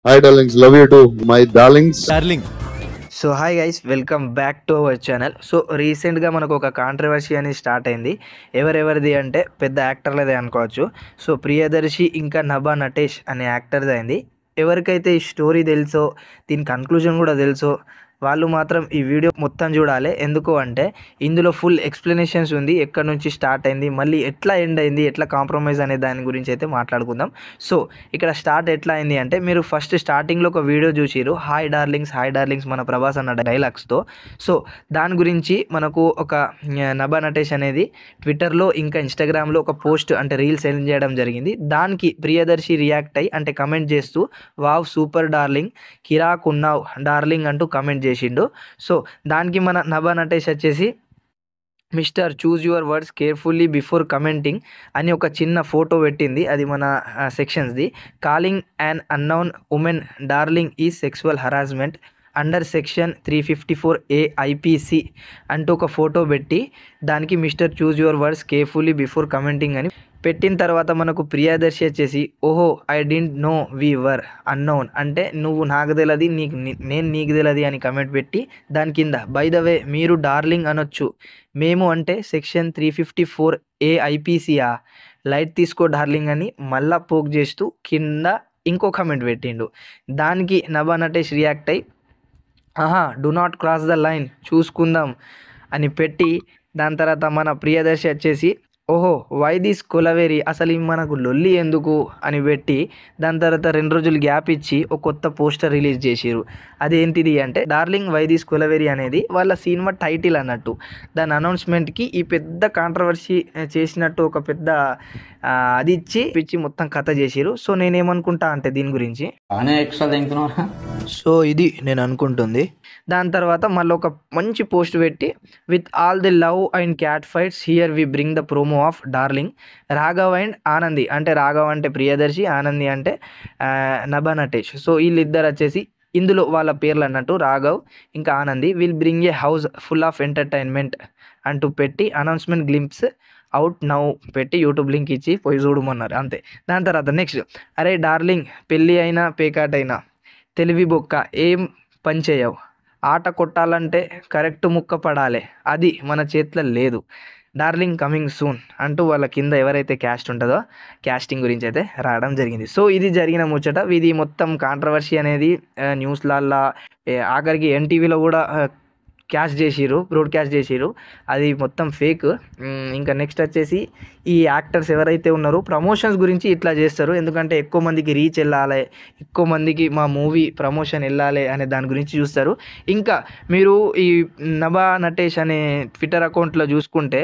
Hi, darlings. Love you too, my darlings. Darling so hi guys, welcome back to our channel. So రీసెంట్గా మనకు ఒక controversy అనేది start అయింది. ఎవరెవరిది అంటే పెద్ద యాక్టర్లదే అనుకోవచ్చు. సో ప్రియదర్శి ఇంకా నభా నటేష్ అనే యాక్టర్ది అయింది. ఎవరికైతే ఈ స్టోరీ తెలుసో, దీని కన్క్లూజన్ కూడా తెలుసో వాళ్ళు మాత్రం ఈ వీడియో మొత్తం చూడాలి. ఎందుకు అంటే ఇందులో ఫుల్ ఎక్స్ప్లెనేషన్స్ ఉంది, ఎక్కడి నుంచి స్టార్ట్ అయింది, మళ్ళీ ఎట్లా ఎండ్ అయింది, ఎట్లా కాంప్రమైజ్ అనే దాని గురించి అయితే మాట్లాడుకుందాం. సో ఇక్కడ స్టార్ట్ ఎట్లా అయింది అంటే, మీరు ఫస్ట్ స్టార్టింగ్లో ఒక వీడియో చూసిరు, హాయ్ డార్లింగ్స్ మన ప్రభాస్ అన్న డైలాగ్స్తో. సో దాని గురించి మనకు ఒక నభా నటేష్ అనేది ట్విట్టర్లో ఇంకా ఇన్స్టాగ్రామ్లో ఒక పోస్ట్ అంటే రీల్స్ సెండ్ చేయడం జరిగింది. దానికి ప్రియదర్శి రియాక్ట్ అయ్యి అంటే కమెంట్ చేస్తూ వావ్ సూపర్ డార్లింగ్, కిరాక్ ఉన్నావ్ డార్లింగ్ అంటూ కమెంట్ చేసిండు. సో దానికి మన నభా నటేష్ వచ్చేసి mister choose your words carefully before commenting అని ఒక చిన్న ఫోటో పెట్టింది. అది మన సెక్షన్స్ది. Calling an unknown women darling ఈ sexual harassment under section 354A IPC అంటూ ఒక ఫోటో పెట్టి దానికి mister choose your words carefully before commenting అని పెట్టిన తర్వాత మనకు ప్రియదర్శి వచ్చేసి ఓహో I didn't know we were unknown అంటే నువ్వు నాకు తెలియదు, నేను నీకు తెలియదు అని కమెంట్ పెట్టి దాని కింద బై ద వే మీరు డార్లింగ్ అనొచ్చు, మేము అంటే సెక్షన్ 354A IPCయా, లైట్ తీసుకో డార్లింగ్ అని మళ్ళా పోక్ చేస్తూ కింద ఇంకో కమెంట్ పెట్టిండు. దానికి నభా నటేష్ రియాక్ట్ అయ్యి ఆహా do not cross the line చూసుకుందాం అని పెట్టి దాని తర్వాత మన ప్రియదర్శి వచ్చేసి ఓహో వై దిస్ కొలవేరి అసలు ఈ మనకు లొల్లి ఎందుకు అని పెట్టి దాని తర్వాత 2 రోజులు గ్యాప్ ఇచ్చి ఒక కొత్త పోస్టర్ రిలీజ్ చేసిరు. అదేంటిది అంటే డార్లింగ్ వై దిస్ కొలవేరి అనేది వాళ్ళ సినిమా టైటిల్ అన్నట్టు. దాని అనౌన్స్మెంట్కి ఈ పెద్ద కాంట్రవర్సీ చేసినట్టు ఒక పెద్ద అది ఇచ్చి మొత్తం కథ చేసిరు. సో నేనేమనుకుంటా అంటే దీని గురించి సో ఇది నేను అనుకుంటుంది. దాని తర్వాత మళ్ళీ ఒక మంచి పోస్ట్ పెట్టి with all the love and cat fights here we bring the promo of darling Raghav and Anandi. అంటే రాఘవ్ అంటే ప్రియదర్శి, ఆనంది అంటే నభా నటేష్. సో వీళ్ళిద్దరు వచ్చేసి ఇందులో వాళ్ళ పేర్లు అన్నట్టు రాఘవ్ ఇంకా Anandi will bring A house full of entertainment అంటూ పెట్టి అనౌన్స్మెంట్ గ్లింప్స్ అవుట్ నౌ పెట్టి యూట్యూబ్ లింక్ ఇచ్చి పోయి చూడమన్నారు అంతే. దాని తర్వాత నెక్స్ట్ అరే డార్లింగ్ పెళ్ళి అయినా పేకాట్ అయినా తెలివి బొక్క ఏం పని చేయవు, ఆట కొట్టాలంటే కరెక్ట్ ముక్క పడాలి, అది మన చేతిలో లేదు, డార్లింగ్ కమింగ్ సూన్ అంటూ వాళ్ళ కింద ఎవరైతే క్యాస్ట్ ఉంటుందో క్యాస్టింగ్ గురించి అయితే రావడం జరిగింది. సో ఇది జరిగిన ముచ్చట. ఇది మొత్తం కాంట్రవర్సీ అనేది న్యూస్లల్లో ఆఖరికి ఎన్టీవీలో కూడా బ్రాడ్కాస్ట్ చేసిరు. అది మొత్తం ఫేక్. ఇంకా నెక్స్ట్ వచ్చేసి ఈ యాక్టర్స్ ఎవరైతే ఉన్నారో ప్రమోషన్స్ గురించి ఇట్లా చేస్తారు, ఎందుకంటే ఎక్కువ మందికి రీచ్ వెళ్ళాలి, ఎక్కువ మందికి మా మూవీ ప్రమోషన్ వెళ్ళాలి అనే దాని గురించి చూస్తారు. ఇంకా మీరు ఈ నభా నటేష్ అనే ట్విట్టర్ అకౌంట్లో చూసుకుంటే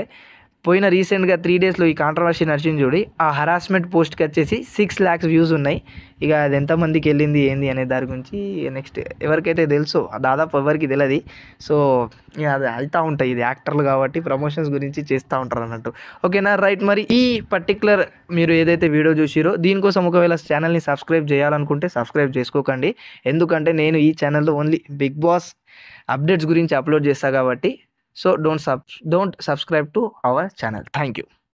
పోయిన రీసెంట్గా 3 డేస్లో ఈ కాంట్రవర్సీ నడిచింది చూడి, ఆ హరాస్మెంట్ పోస్ట్కి వచ్చేసి 6 lakhs వ్యూస్ ఉన్నాయి. ఇక అది ఎంతమందికి వెళ్ళింది ఏంది అనే దాని గురించి నెక్స్ట్ ఎవరికైతే తెలుసో దాదాపు ఎవరికి తెలియదు. సో ఇక అది అవుతూ ఉంటాయి, ఇది యాక్టర్లు కాబట్టి ప్రమోషన్స్ గురించి చేస్తూ ఉంటారు అన్నట్టు. ఓకేనా రైట్. మరి ఈ పర్టికులర్ మీరు ఏదైతే వీడియో చూసిరో దీనికోసం ఒకవేళ ఛానల్ని సబ్స్క్రైబ్ చేయాలనుకుంటే సబ్స్క్రైబ్ చేసుకోకండి, ఎందుకంటే నేను ఈ ఛానల్లో ఓన్లీ బిగ్ బాస్ అప్డేట్స్ గురించి అప్లోడ్ చేస్తాను కాబట్టి. So don't subscribe to our channel. Thank you.